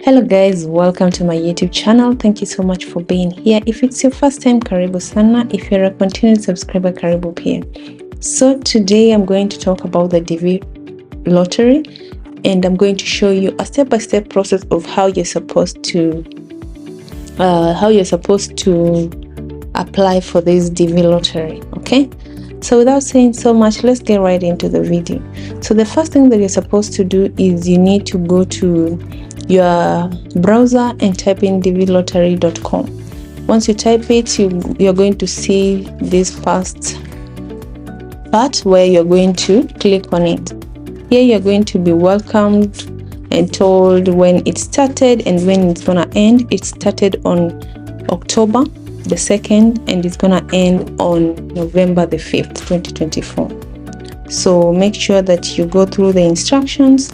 Hello guys, welcome to my YouTube channel. Thank you so much for being here. If it's your first time, karibu sana. If you're a continued subscriber, karibu pia. So today I'm going to talk about the DV lottery, and I'm going to show you a step-by-step process of how you're supposed to apply for this DV lottery. Okay, so without saying so much, let's get right into the video. So the first thing that you're supposed to do is you need to go to your browser and type in dvlottery.com. Once you type it, you're going to see this first part where you're going to click on it. Here you're going to be welcomed and told when it started and when it's gonna end. It started on October the 2nd and it's gonna end on November the 5th, 2024. So make sure that you go through the instructions.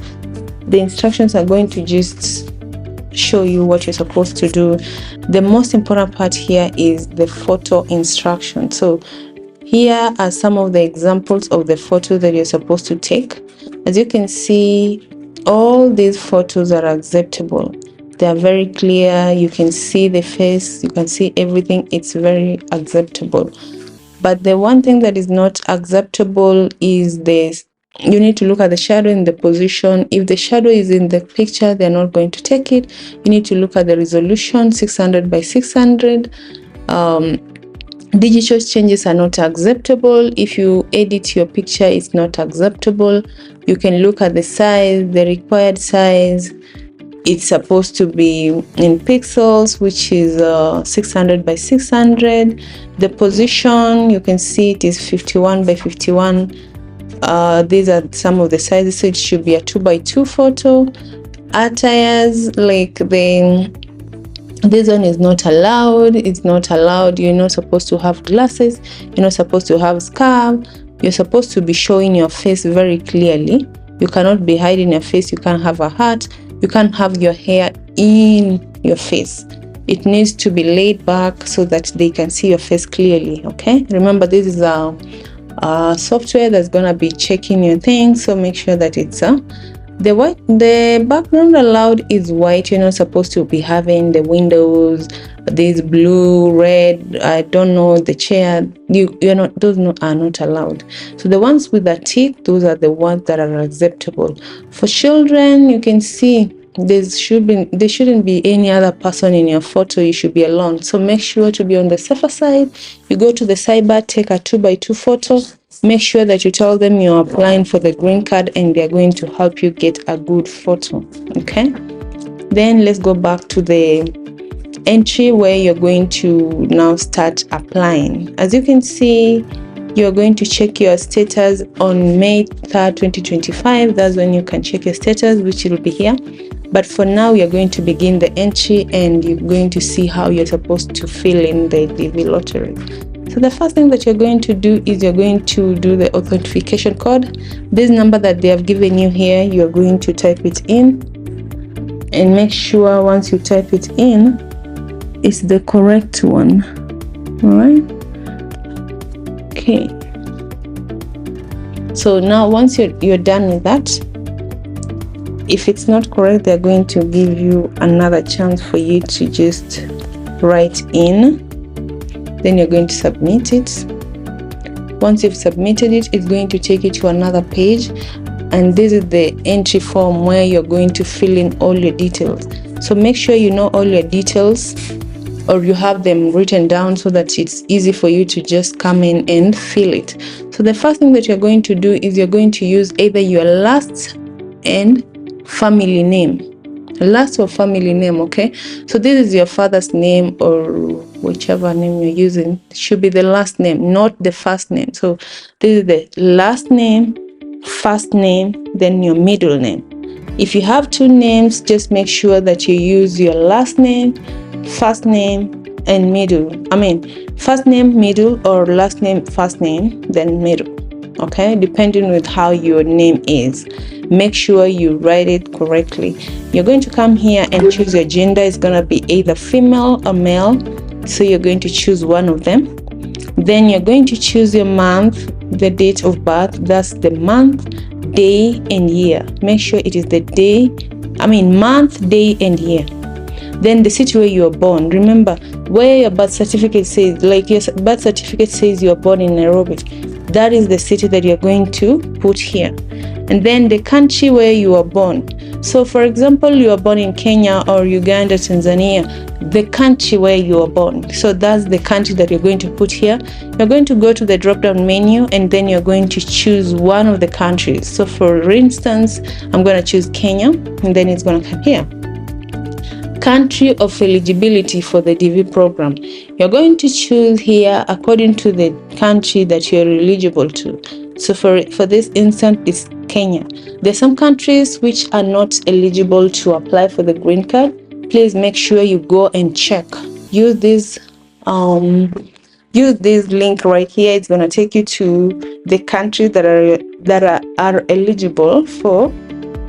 The instructions are going to just show you what you're supposed to do. The most important part here is the photo instruction. So here are some of the examples of the photos that you're supposed to take. As you can see, all these photos are acceptable. They are very clear. You can see the face, you can see everything. It's very acceptable. But the one thing that is not acceptable is this. You need to look at the shadow in the position. If the shadow is in the picture, they're not going to take it. You need to look at the resolution, 600 by 600. Digital changes are not acceptable. If you edit your picture, it's not acceptable. You can look at the size, the required size. It's supposed to be in pixels, which is 600 by 600. The position, you can see it is 51 by 51. These are some of the sizes, so it should be a 2x2 photo. Attires, like this one is not allowed. It's not allowed. You're not supposed to have glasses. You're not supposed to have scarf. You're supposed to be showing your face very clearly. You cannot be hiding your face. You can't have a hat. You can't have your hair in your face. It needs to be laid back so that they can see your face clearly. Okay, remember this is a software that's gonna be checking your things, so make sure that it's the background allowed is white. You're not supposed to be having the windows, this blue, red, I don't know, the chair. You're not, those are not allowed. So the ones with a tick, those are the ones that are acceptable. For children, you can see there shouldn't be any other person in your photo. You should be alone. So make sure to be on the safer side. You go to the cyber, take a 2x2 photo. Make sure that you tell them you're applying for the green card and they're going to help you get a good photo. Okay, then let's go back to the entry where you're going to now start applying. As you can see, you're going to check your status on May 3rd, 2025. That's when you can check your status, which will be here. But for now, you're going to begin the entry and you're going to see how you're supposed to fill in the DV lottery. So the first thing that you're going to do is you're going to do the authentication code. This number that they have given you here, you're going to type it in and make sure once you type it in, it's the correct one. All right. Okay. So now once you're done with that, if it's not correct, they're going to give you another chance for you to just write in. Then you're going to submit it. Once you've submitted it, it's going to take you to another page, and this is the entry form where you're going to fill in all your details. So make sure you know all your details, or you have them written down so that it's easy for you to just come in and fill it. So the first thing that you're going to do is you're going to use either your last and family name. Last or family name. Okay, so this is your father's name or whichever name you're using. It should be the last name, not the first name. So this is the last name, first name, then your middle name. If you have two names, just make sure that you use your last name, first name, and middle. First name, middle, or last name, first name, then middle. Okay, depending with how your name is. Make sure you write it correctly. You're going to come here and choose your gender. It's going to be either female or male. So you're going to choose one of them. Then you're going to choose your month, the date of birth. That's the month, day, and year. Make sure it is the day month, day, and year. Then the city where you were born. Remember, where your birth certificate says, like your birth certificate says you are born in Nairobi, that is the city that you're going to put here. And then the country where you were born. So for example, you were born in Kenya or Uganda, Tanzania, the country where you were born. So that's the country that you're going to put here. You're going to go to the drop-down menu and then you're going to choose one of the countries. So for instance, I'm going to choose Kenya and then it's going to come here. Country of eligibility for the DV program. You're going to choose here according to the country that you're eligible to. So for this instance, it's Kenya. There's some countries which are not eligible to apply for the green card. Please make sure you go and check. Use this link right here. It's going to take you to the countries that are eligible for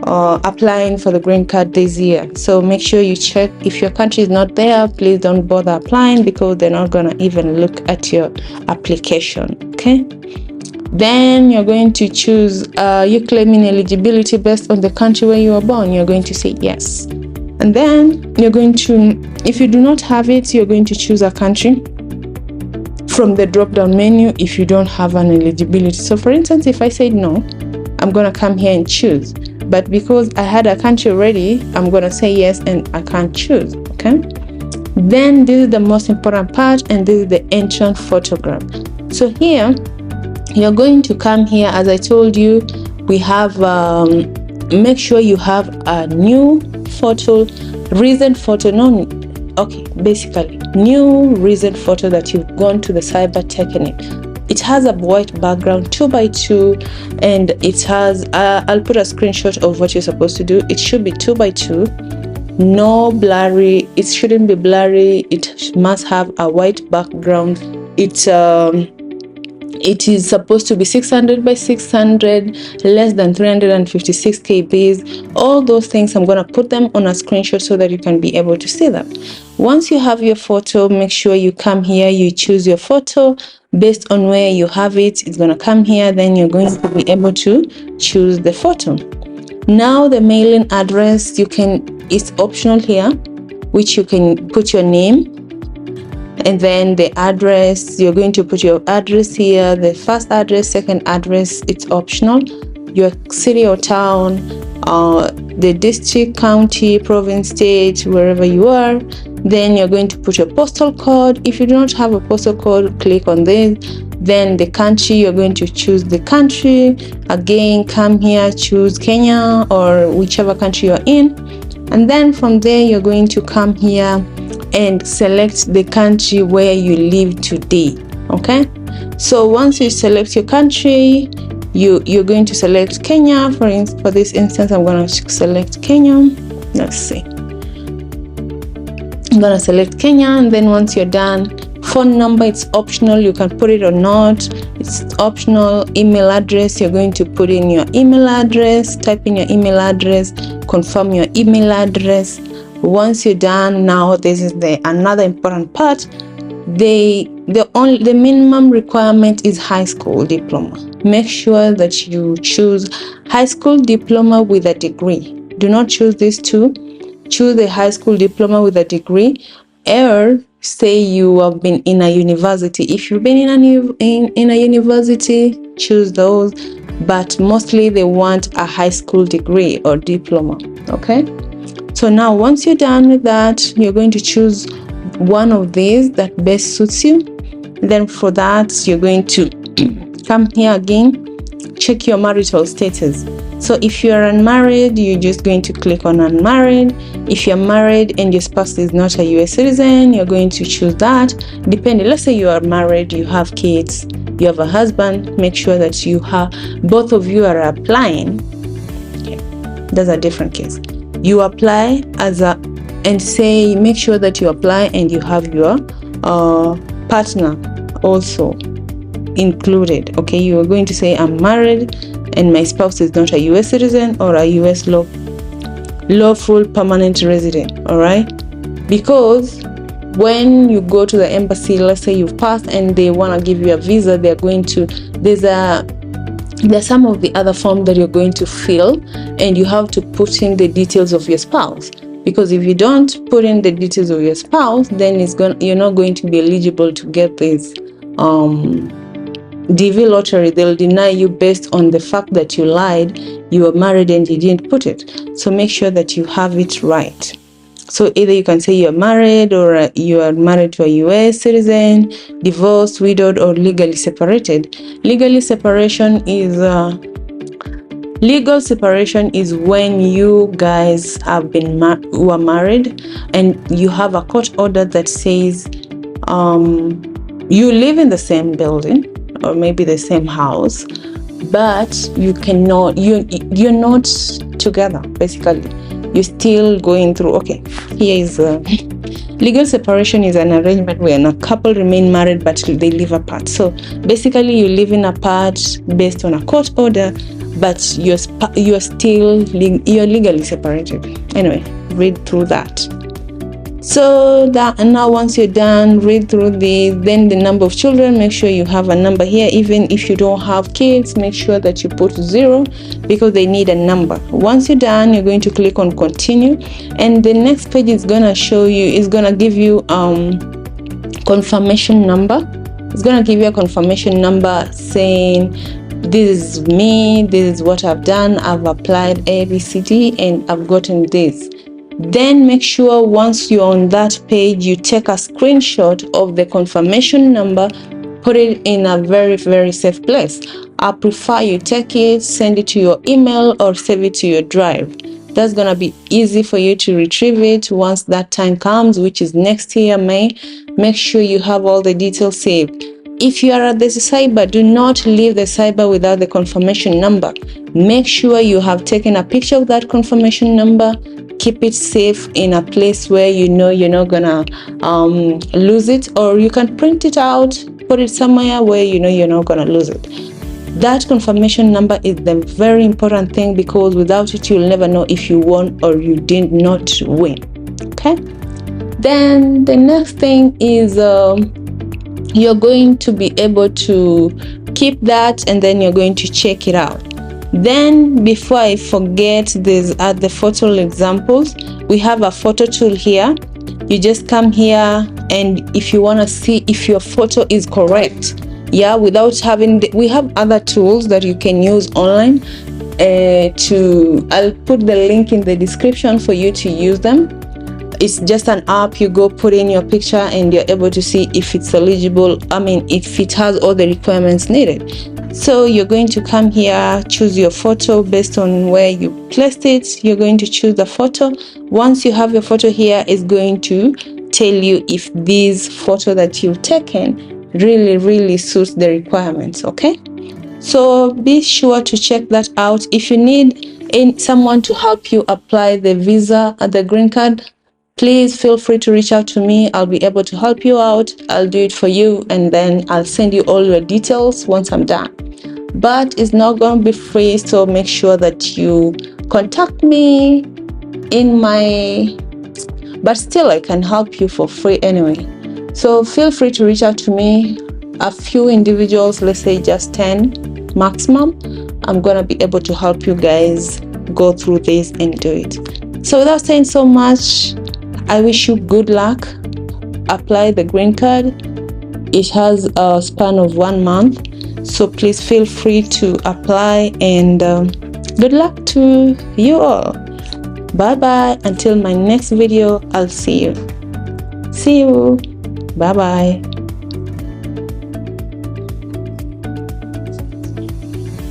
applying for the green card this year. So make sure you check. If your country is not there, please don't bother applying because they're not going to even look at your application. Okay, then you're going to choose you claiming eligibility based on the country where you were born. You're going to say yes, and then you're going to, if you do not have it, you're going to choose a country from the drop down menu if you don't have an eligibility. So for instance, if I said no, I'm going to come here and choose. But because I had a country already, I'm going to say yes and I can't choose. Okay. Then this is the most important part, and this is the entrance photograph. So here, you're going to come here. As I told you, we have, make sure you have a new photo, recent photo, basically new recent photo that you've gone to the cyber technique. It has a white background 2x2, and it has I'll put a screenshot of what you're supposed to do. It should be 2x2, no blurry. It shouldn't be blurry. It must have a white background. It is supposed to be 600 by 600, less than 356 kbs. All those things, I'm going to put them on a screenshot so that you can be able to see them. Once you have your photo, make sure you come here, you choose your photo based on where you have it. It's going to come here, then you're going to be able to choose the photo. Now the mailing address, it's optional here, which you can put your name. And then the address, you're going to put your address here, the first address, second address, it's optional. Your city or town, the district, county, province, state, wherever you are. Then you're going to put your postal code. If you do not have a postal code, click on this. Then the country, you're going to choose the country. Again, come here, choose Kenya or whichever country you're in. And then from there, you're going to come here and select the country where you live today. Okay, so once you select your country, you're going to select Kenya. For this instance, I'm going to select Kenya. Let's see, I'm going to select Kenya. And then once you're done, phone number, it's optional, you can put it or not, it's optional. Email address, you're going to put in your email address, type in your email address, confirm your email address. Once you're done, now this is another important part. The minimum requirement is high school diploma. Make sure that you choose high school diploma with a degree. Do not choose these two. Choose the high school diploma with a degree, or say you have been in a university. If you've been in a university, choose those, but mostly they want a high school degree or diploma. Okay, so now once you're done with that, you're going to choose one of these that best suits you. Then for that, you're going to come here again, check your marital status. So if you're unmarried, you're just going to click on unmarried. If you're married and your spouse is not a US citizen, you're going to choose that. Depending, let's say you are married, you have kids, you have a husband, make sure that both of you are applying. Okay, that's a different case. You apply make sure that you apply and you have your partner also included. Okay, you are going to say I'm married and my spouse is not a US citizen or a US lawful permanent resident. All right, because when you go to the embassy, let's say you've passed and they want to give you a visa, there's There's some of the other form that you're going to fill, and you have to put in the details of your spouse, because if you don't put in the details of your spouse, then you're not going to be eligible to get this DV lottery. They'll deny you based on the fact that you lied, you were married and you didn't put it. So make sure that you have it right. So either you can say you're married, or you are married to a US citizen, divorced, widowed, or legally separated. Legal separation is when you guys have been were married and you have a court order that says you live in the same building or maybe the same house, but you're not together. Basically, you're still going through. Okay, here is legal separation is an arrangement where a couple remain married but they live apart. So basically, you're living apart based on a court order, but you're legally separated. Anyway, read through that. So that, and now once you're done, read through then the number of children, make sure you have a number here. Even if you don't have kids, make sure that you put 0 because they need a number. Once you're done, you're going to click on continue, and the next page is gonna give you confirmation number. It's gonna give you a confirmation number saying, this is me, this is what I've done, I've applied ABCD and I've gotten this. Then make sure once you're on that page, you take a screenshot of the confirmation number, put it in a very, very safe place. I prefer you take it, send it to your email, or save it to your drive. That's gonna be easy for you to retrieve it once that time comes, which is next year, May. Make sure you have all the details saved. If you are at the cyber, do not leave the cyber without the confirmation number. Make sure you have taken a picture of that confirmation number. Keep it safe in a place where you know you're not gonna lose it, or you can print it out, put it somewhere where you know you're not gonna lose it. That confirmation number is the very important thing, because without it you'll never know if you won or you did not win. Okay, then the next thing is you're going to be able to keep that, and then you're going to check it out. Then before I forget, these are the photo examples. We have a photo tool here. You just come here, and if you want to see if your photo is correct, without having we have other tools that you can use online. I'll put the link in the description for you to use them. It's just an app. You go put in your picture and you're able to see if it's eligible. If it has all the requirements needed. So you're going to come here, choose your photo based on where you placed it. You're going to choose the photo. Once you have your photo here, it's going to tell you if this photo that you've taken really suits the requirements. Okay, so be sure to check that out. If you need someone to help you apply the visa or the green card, please feel free to reach out to me. I'll be able to help you out. I'll do it for you, and then I'll send you all your details once I'm done. But it's not going to be free, so make sure that you contact me but still I can help you for free anyway. So feel free to reach out to me. A few individuals, let's say just 10 maximum, I'm going to be able to help you guys go through this and do it. So without saying so much, I wish you good luck. Apply the green card. It has a span of 1 month, so please feel free to apply, and good luck to you all. Bye bye. Until my next video, I'll see you. Bye bye.